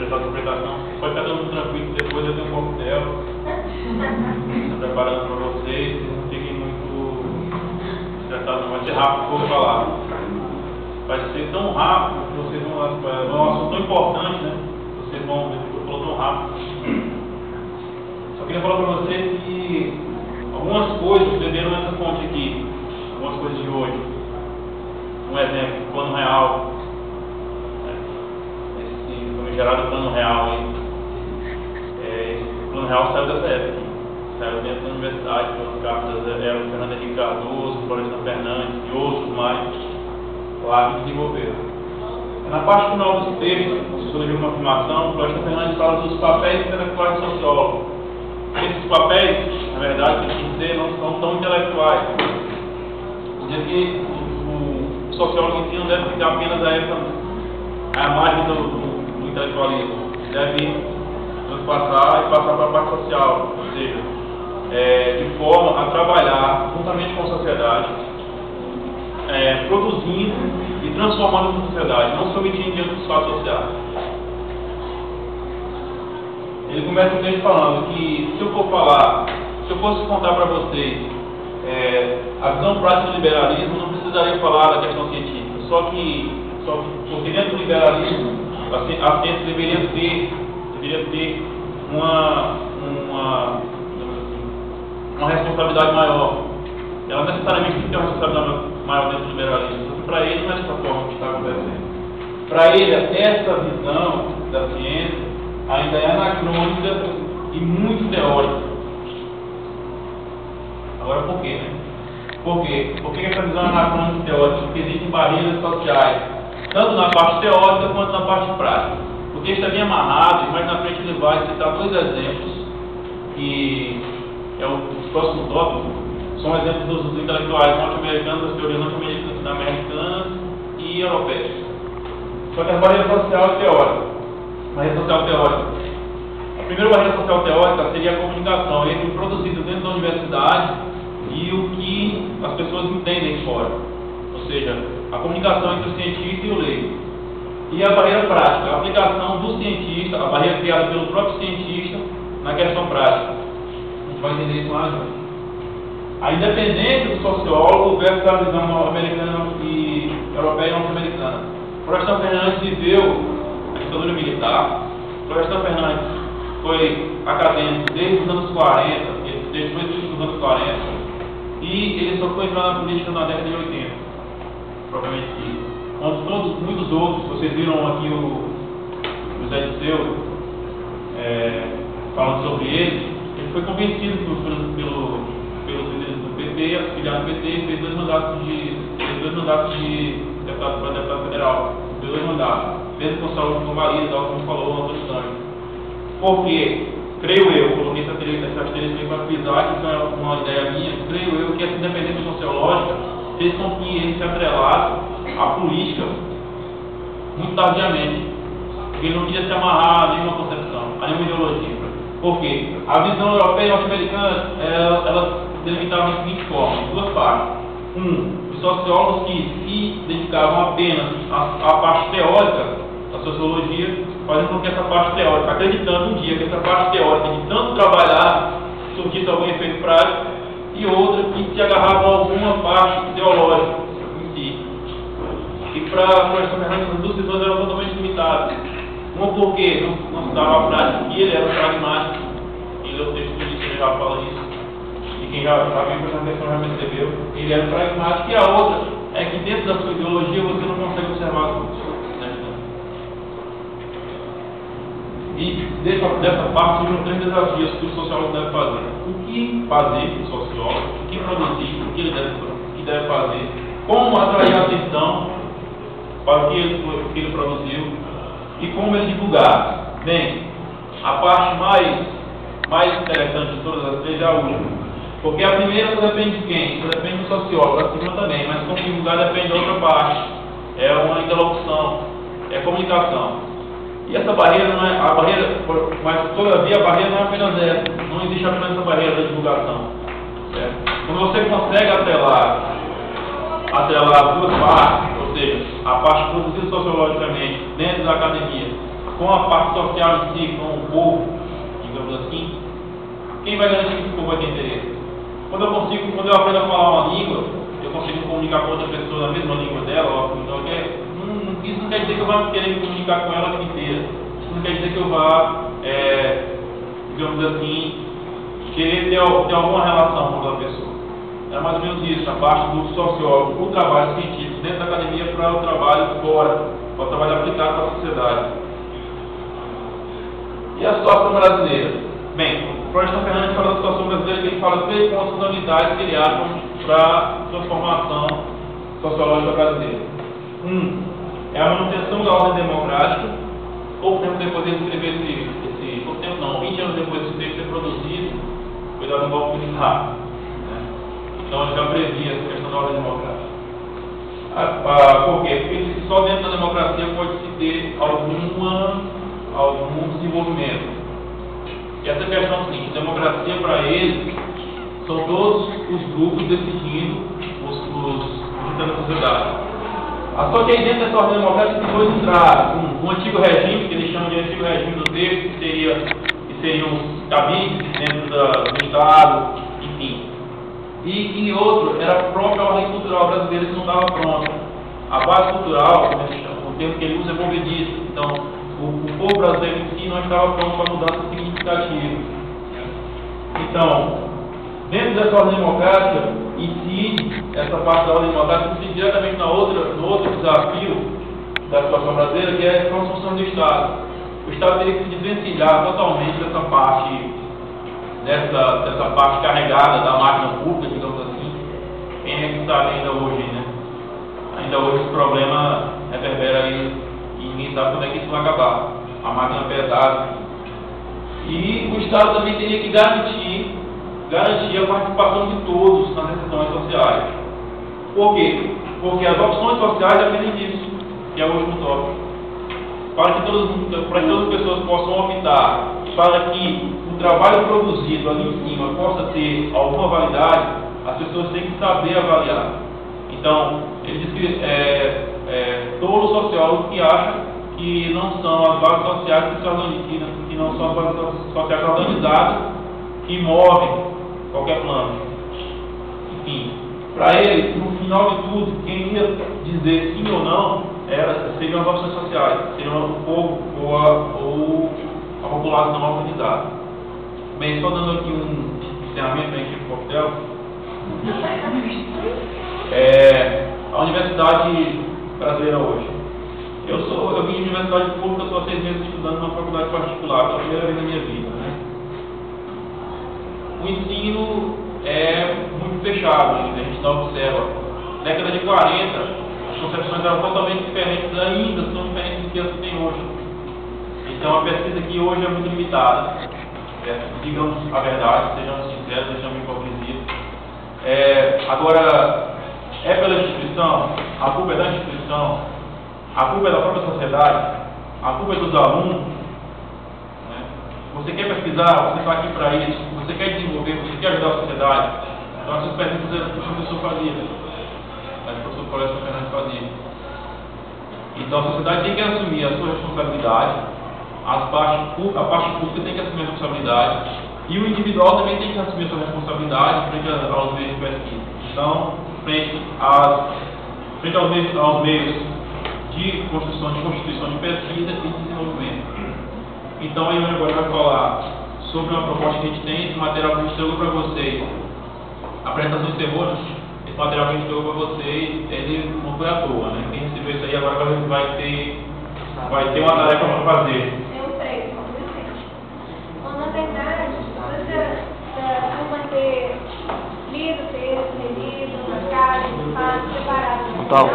prestar sua aplicação. Pode ficar todo mundo tranquilo, depois eu tenho um coquetel. Estou preparando para vocês, não fiquem muito estressados, não vai ser rápido que eu vou falar. Vai ser tão rápido que vocês vão. É um assunto tão importante, né? Vocês vão ver que eu falo tão rápido. Só queria falar para vocês que algumas coisas, vocês viram nessa fonte aqui, algumas coisas de hoje. Um exemplo, plano real. Esse famigerado plano real aí. O plano real saiu dessa época. Saiu dentro da universidade, pelas cartas eram Fernando Henrique Cardoso, Florestan Fernandes e outros mais lá que desenvolveram. Na parte final desse texto, surgiu uma afirmação, Florestan Fernandes fala dos papéis intelectuais do sociólogo. Esses papéis, na verdade, tem que dizer, não são tão intelectuais. Dizer que o sociólogo em si não deve ficar apenas à margem do intelectualismo. Deve transpassar e passar para a parte social, ou seja, de forma a trabalhar juntamente com a sociedade, produzindo e transformando a sociedade, não se omitindo diante dos fatos sociais. Ele começa o texto falando que se eu fosse contar para vocês a visão prática do liberalismo, não precisaria falar da questão científica, só que porque dentro do liberalismo a ciência deveria ter uma responsabilidade maior. Ela necessariamente tem que ter uma responsabilidade maior dentro do liberalismo, porque para ele não é dessa forma que está acontecendo. Para ele, essa visão da ciência ainda é anacrônica e muito teórica. Agora por quê, né? Por quê? Por que essa visão é anacrônica e teórica? Porque existem barreiras sociais, tanto na parte teórica quanto na parte prática. O texto é bem amarrado, mas na frente ele vai citar dois exemplos, que é os próximos tópicos, são exemplos dos intelectuais norte-americanos, das teorias norte-americanas e europeias. Só que a barreira social é teórica. Barreira social teórica. A primeira barreira social teórica seria a comunicação entre o produzido dentro da universidade e o que as pessoas entendem fora. Ou seja, a comunicação entre o cientista e o leigo. E a barreira prática, a aplicação do cientista, a barreira criada pelo próprio cientista na questão prática. A gente vai entender isso mais hoje. A independência do sociólogo versus a visão americana e europeia e norte-americana. Florestan Fernandes viveu a ditadura militar. Florestan Fernandes foi acadêmico desde os anos 40, desde os anos 40, e ele só foi entrar na política na década de 80, provavelmente sim. Onde muitos outros, vocês viram aqui o José Disseu falando sobre ele foi convencido pelos líderes do PT, afiliado do PT, e fez dois mandatos de deputado para deputado federal. Fez dois mandatos, mesmo com saúde convalida, como falou o Antônio Santos. Porque, creio eu, coloquei essa asterisco para frisar, que isso é uma ideia minha, creio eu que essa independência sociológica fez com que ele se atrelasse à política muito tardiamente, porque ele não queria se amarrar a nenhuma concepção, a nenhuma ideologia. Por quê? A visão europeia e norte-americana, ela delimitava da seguinte forma, em duas partes. Os sociólogos que se dedicavam apenas à parte teórica da sociologia, fazendo com que essa parte teórica, acreditando um dia que essa parte teórica de tanto trabalhar surtisse algum efeito prático, e outra que se agarravam a alguma parte ideológica em si. E para Florestan Fernandes, as duas visões eram totalmente limitadas. Uma porque não se dava a prática, e ele era pragmático, e o texto do Disseu já fala isso, e quem já viu essa questão já percebeu, ele era pragmático, e a outra é que dentro da sua ideologia você não consegue observar tudo. E dessa parte surgem três desafios que o sociólogo deve fazer. O que fazer o sociólogo, o que produzir, o que ele deve fazer, como atrair a atenção para o que ele produziu e como ele divulgar. Bem, a parte mais interessante de todas as três é a última. Porque a primeira só depende de quem? Só depende do sociólogo, a segunda também, mas como divulgar depende da outra parte. É uma interlocução, é comunicação. E essa barreira não é a barreira, mas todavia a barreira não é apenas essa, não existe apenas essa barreira da divulgação. Certo? Quando você consegue atrelar as duas partes, ou seja, a parte produzida sociologicamente dentro da academia com a parte social em si, com o povo, digamos assim, quem vai garantir que o povo vai ter interesse? Quando eu aprendo a falar uma língua, eu consigo me comunicar com outra pessoa na mesma língua dela, isso não quer dizer que eu vá querer me comunicar com ela a vida inteira. Isso não quer dizer que eu vá, digamos assim, querer ter alguma relação com aquela pessoa. É mais ou menos isso, a parte do sociólogo, o trabalho científico dentro da academia para o trabalho fora, para o trabalho aplicado para a sociedade. E a situação brasileira? Bem, o professor Fernandes fala da situação brasileira, que ele fala 3 pontos fundamentais que ele acha para a transformação sociológica brasileira. É a manutenção da ordem democrática. Pouco tempo depois de escrever pouco tempo não, 20 anos depois desse texto ser produzido, foi dado um golpe militar. Então ele já previa essa questão da ordem democrática. Por quê? Porque só dentro da democracia pode-se ter algum desenvolvimento. E essa questão é a seguinte: democracia para ele são todos os grupos decidindo os da sociedade. Só que aí dentro dessa ordem democrática tem 2 entradas. Um antigo regime, que eles chamam de antigo regime do texto, que seriam os cabides dentro do Estado, enfim. E outro era a própria ordem cultural brasileira que não estava pronta. A base cultural, como eles chamam, o termo que ele usa é movediço. Então, o povo brasileiro em si não estava pronto para mudança significativa. Então, dentro dessa ordem democrática, incide essa parte da ordem democrática, incide diretamente no outro desafio da situação brasileira, que é a construção do Estado. O Estado teria que se desvencilhar totalmente dessa parte carregada da máquina pública, digamos assim. Quem é que sabe ainda hoje, né? Ainda hoje esse problema reverbera aí e ninguém sabe quando é que isso vai acabar. A máquina pesada. E o Estado também teria que garantir a participação de todos nas decisões sociais. Por quê? Porque as opções sociais dependem disso, que é o último tópico. Para que todas as pessoas possam optar para que o trabalho produzido ali em cima possa ter alguma validade, as pessoas têm que saber avaliar. Então, ele diz que todo sociólogo que acha que não são as bases sociais que não são as bases sociais organizadas que movem qualquer plano. Enfim, para ele, no final de tudo, quem ia dizer sim ou não seriam as opções sociais, seriam o povo ou a população organizada. Bem, só dando aqui um encerramento da equipe Coquetel. A Universidade Brasileira hoje. Eu vim de universidade pública, estou há 6 meses estudando numa faculdade particular, pela primeira vez na minha vida, né? O ensino é muito fechado ainda, a gente não observa. Na década de 40, as concepções eram totalmente diferentes, ainda são diferentes do que as que tem hoje. Então a pesquisa aqui hoje é muito limitada. Digamos a verdade, sejamos sinceros, deixamos hipocrisia. Agora, é pela instituição, a culpa é da instituição, a culpa é da própria sociedade, a culpa é dos alunos. Você quer pesquisar, você está aqui para isso, você quer desenvolver, você quer ajudar a sociedade. Então essas perguntas o professor fazia, o professor Floresta Fernandes fazia. Então a sociedade tem que assumir a sua responsabilidade, a parte pública tem que assumir a responsabilidade, e o individual também tem que assumir a sua responsabilidade frente aos meios de pesquisa. Então, frente aos meios de constituição de pesquisa e de desenvolvimento. Então, a Ione agora vai falar sobre uma proposta que a gente tem. Esse material que a gente entregou para vocês, a apresentação encerrou, né? Esse material que a gente entregou para vocês, ele não foi à toa, né? Quem recebeu isso aí agora vai ter uma tarefa para fazer. Bom, na verdade, depois da turma ter lido o texto, relido, marcado, preparado no final,